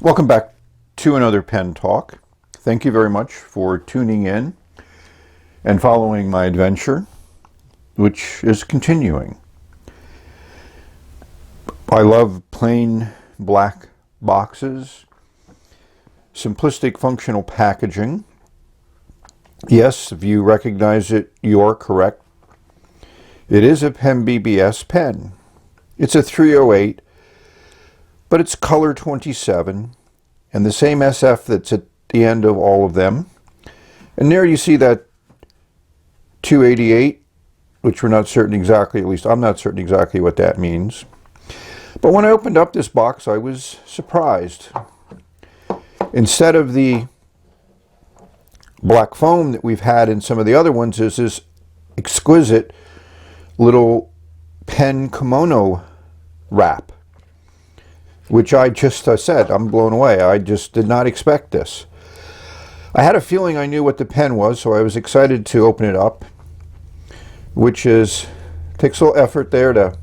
Welcome back to another pen talk. Thank you very much for tuning in and following my adventure, which is continuing. I love plain black boxes, simplistic functional packaging. Yes, if you recognize it, you're correct. It is a PENBBS pen. It's a 308, but it's color 27 and the same SF that's at the end of all of them. And there you see that 288, which we're not certain exactly, at least I'm not certain exactly what that means. But when I opened up this box, I was surprised. Instead of the black foam that we've had in some of the other ones, is this exquisite little pen kimono wrap, which I said, I'm blown away. I just did not expect this. I had a feeling I knew what the pen was, so I was excited to open it up, which takes a little effort there to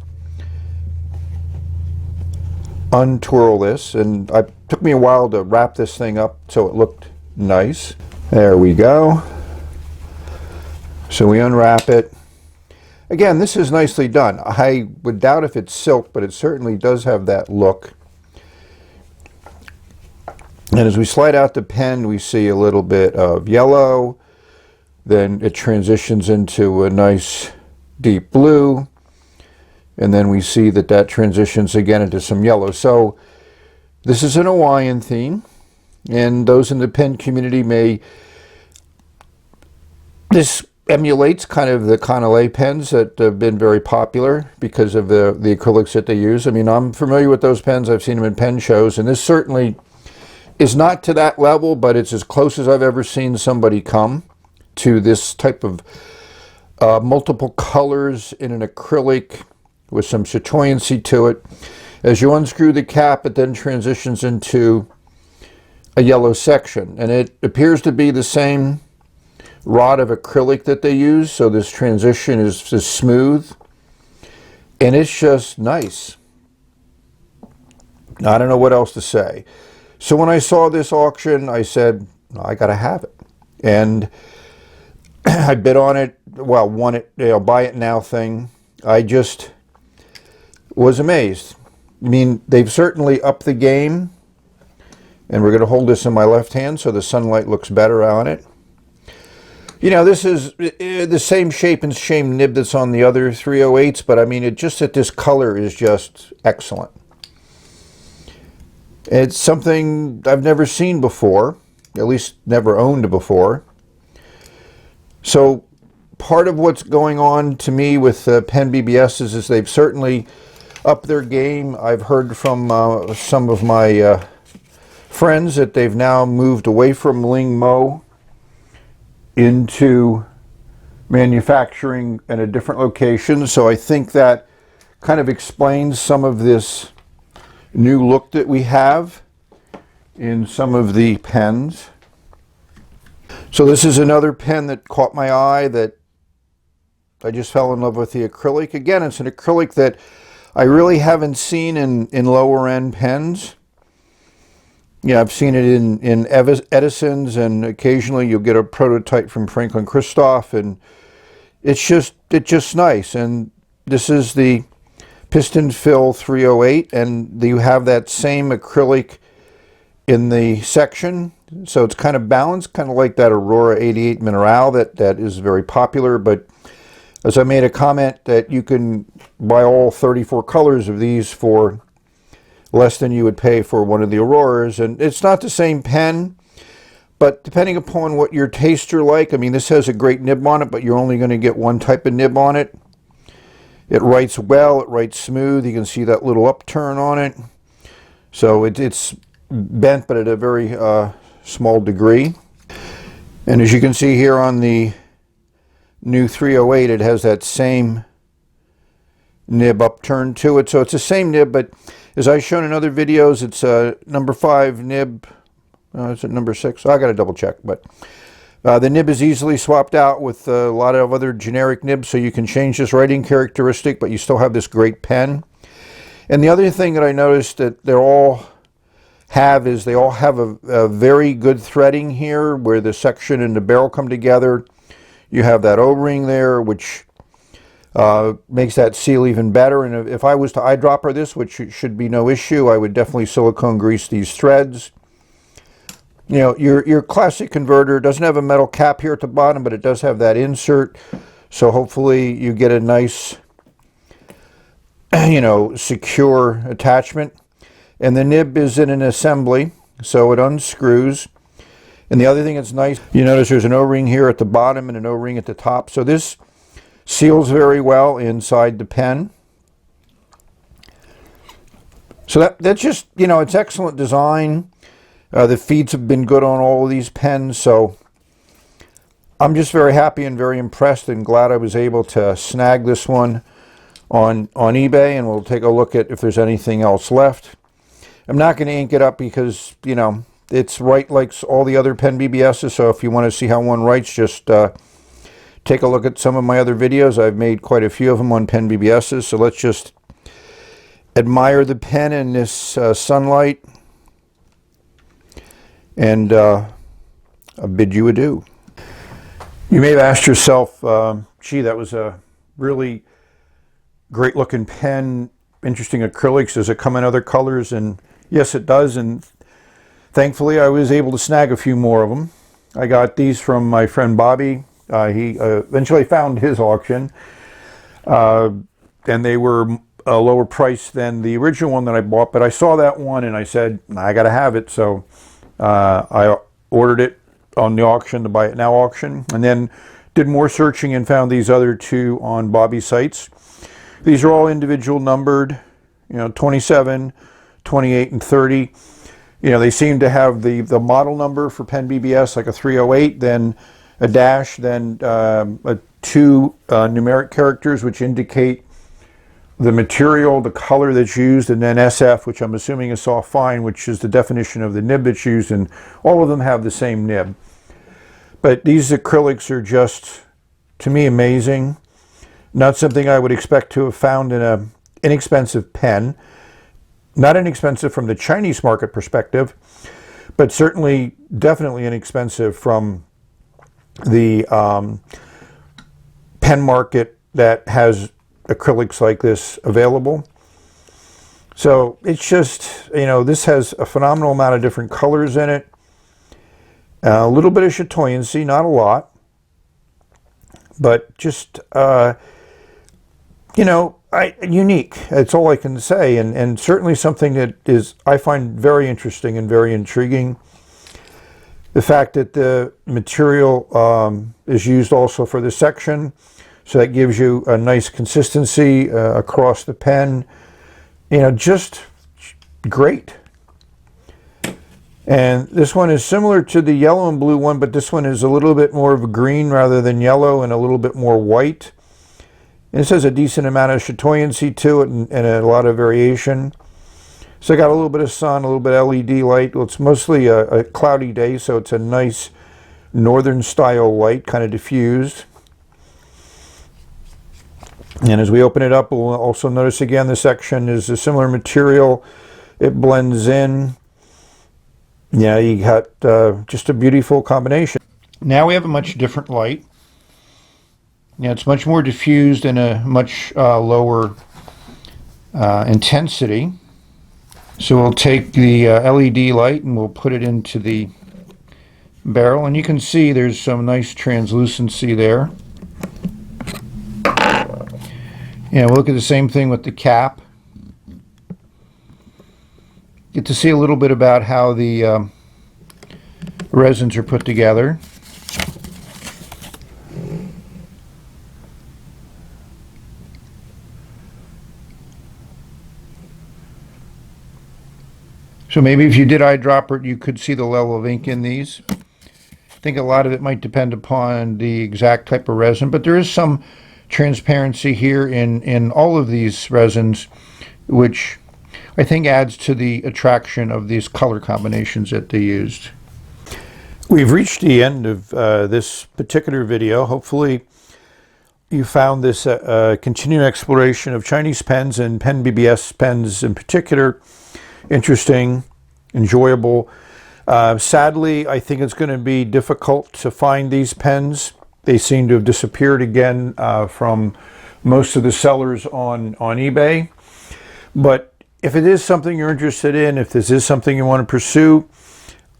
untwirl this, and it took me a while to wrap this thing up so it looked nice. There we go. So we unwrap it. Again, this is nicely done. I would doubt if it's silk, but it certainly does have that look. And as we slide out the pen, we see a little bit of yellow. Then it transitions into a nice deep blue. And then we see that transitions again into some yellow. So this is an Hawaiian theme. And those in the pen community this emulates kind of the Canale pens that have been very popular because of the acrylics that they use. I mean, I'm familiar with those pens. I've seen them in pen shows, and this certainly is not to that level, but it's as close as I've ever seen somebody come to this type of multiple colors in an acrylic with some chatoyancy to it. As you unscrew the cap, it then transitions into a yellow section, and it appears to be the same rod of acrylic that they use, so this transition is smooth, and it's just nice. I don't know what else to say. So when I saw this auction, I said, I gotta have it, and I bid on it. Well, won it, buy it now thing. I just was amazed. I mean, they've certainly upped the game, and we're going to hold this in my left hand so the sunlight looks better on it. You know, this is the same shape and shame nib that's on the other 308s, but I mean, this color is just excellent. It's something I've never seen before, at least never owned before. So part of what's going on to me with PENBBS is they've certainly upped their game. I've heard from some of my friends that they've now moved away from Ling Mo into manufacturing in a different location. So I think that kind of explains some of this new look that we have in some of the pens. So this is another pen that caught my eye, that I just fell in love with the acrylic. Again, it's an acrylic that I really haven't seen in lower end pens. Yeah, I've seen it in Edison's, and occasionally you'll get a prototype from Franklin Christoph, and it's just nice. And this is the Piston Fill 308, and you have that same acrylic in the section, so it's kind of balanced, kind of like that Aurora 88 Mineral that is very popular. But as I made a comment, that you can buy all 34 colors of these for less than you would pay for one of the Auroras. And it's not the same pen, but depending upon what your tastes are like, I mean, this has a great nib on it, but you're only going to get one type of nib on it. It writes well, it writes smooth. You can see that little upturn on it. So it's bent, but at a very small degree. And as you can see here on the new 308, it has that same nib upturn to it. So it's the same nib, but as I've shown in other videos, it's a number 5 nib. Is it number 6? I got to double check, but the nib is easily swapped out with a lot of other generic nibs, so you can change this writing characteristic, but you still have this great pen. And the other thing that I noticed, that they're all have is they all have a very good threading here where the section and the barrel come together. You have that O-ring there, which makes that seal even better. And if I was to eyedropper this, which should be no issue, I would definitely silicone grease these threads. You know, your classic converter doesn't have a metal cap here at the bottom, but it does have that insert. So hopefully you get a nice, you know, secure attachment. And the nib is in an assembly, so it unscrews. And the other thing that's nice, you notice there's an O-ring here at the bottom and an O-ring at the top. So this seals very well inside the pen. So that's just, you know, it's excellent design. The feeds have been good on all of these pens, so I'm just very happy and very impressed and glad I was able to snag this one on eBay, and we'll take a look at if there's anything else left. I'm not going to ink it up because, you know, it's right like all the other PENBBSs, so if you want to see how one writes, just take a look at some of my other videos. I've made quite a few of them on PENBBSs, so let's just admire the pen in this sunlight. And I bid you adieu. You may have asked yourself, gee, that was a really great looking pen, interesting acrylics. Does it come in other colors? And yes, it does. And thankfully, I was able to snag a few more of them. I got these from my friend Bobby. He eventually found his auction. And they were a lower price than the original one that I bought. But I saw that one and I said, I got to have it. So I ordered it on the auction, the Buy It Now auction, and then did more searching and found these other two on Bobby's sites. These are all individual numbered, you know, 27, 28, and 30. You know, they seem to have the model number for PENBBS, like a 308, then a dash, then two numeric characters which indicate the material, the color that's used, and then SF, which I'm assuming is soft fine, which is the definition of the nib that's used, and all of them have the same nib. But these acrylics are just, to me, amazing. Not something I would expect to have found in an inexpensive pen. Not inexpensive from the Chinese market perspective, but certainly, definitely inexpensive from the pen market that has acrylics like this available. So it's just, you know, this has a phenomenal amount of different colors in it. A little bit of chatoyancy, not a lot, but just, you know, unique. That's all I can say, and certainly something that is, I find very interesting and very intriguing. The fact that the material is used also for the section, so that gives you a nice consistency across the pen. You know, just great. And this one is similar to the yellow and blue one, but this one is a little bit more of a green rather than yellow and a little bit more white. And this has a decent amount of chatoyancy to it and a lot of variation. So I got a little bit of sun, a little bit of LED light. Well, it's mostly a cloudy day, so it's a nice northern style light, kind of diffused. And as we open it up, we'll also notice again the section is a similar material. It blends in. Yeah, you got just a beautiful combination. Now we have a much different light. Yeah, it's much more diffused and a much lower intensity. So we'll take the LED light and we'll put it into the barrel, and you can see there's some nice translucency there. Yeah, we'll look at the same thing with the cap. Get to see a little bit about how the resins are put together. So maybe if you did eyedropper it, you could see the level of ink in these. I think a lot of it might depend upon the exact type of resin, but there is some transparency here in all of these resins, which I think adds to the attraction of these color combinations that they used. We've reached the end of this particular video. Hopefully you found this continuing exploration of Chinese pens and PENBBS pens in particular interesting. enjoyable. Sadly, I think it's going to be difficult to find these pens. They seem to have disappeared again from most of the sellers on eBay. But if it is something you're interested in, if this is something you want to pursue,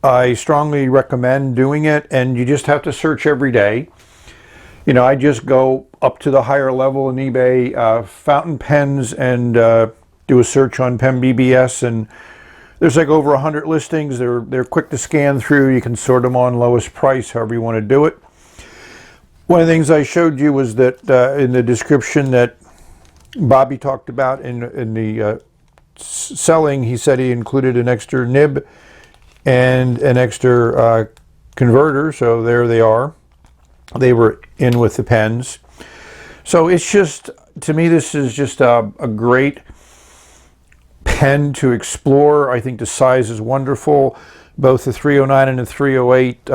I strongly recommend doing it, and you just have to search every day. You know, I just go up to the higher level in eBay, fountain pens, and do a search on PENBBS, and there's like over 100 listings. They're quick to scan through. You can sort them on lowest price, however you want to do it. One of the things I showed you was that in the description that Bobby talked about in the selling, he said he included an extra nib and an extra converter, so there they are. They were in with the pens. So it's just, to me, this is just a great pen to explore. I think the size is wonderful. Both the 309 and the 308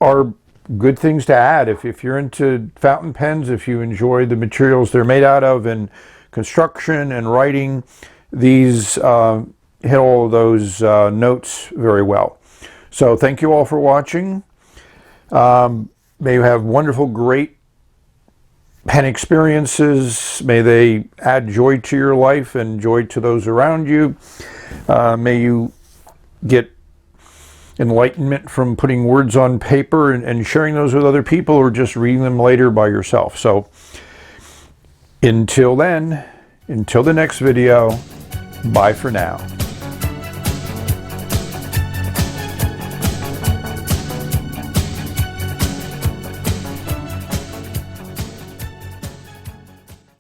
are good things to add. If you're into fountain pens, if you enjoy the materials they're made out of and construction and writing, these hit all of those notes very well. So thank you all for watching. May you have wonderful, great pen experiences. May they add joy to your life and joy to those around you. May you get enlightenment from putting words on paper and sharing those with other people, or just reading them later by yourself. So until then, until the next video, bye for now.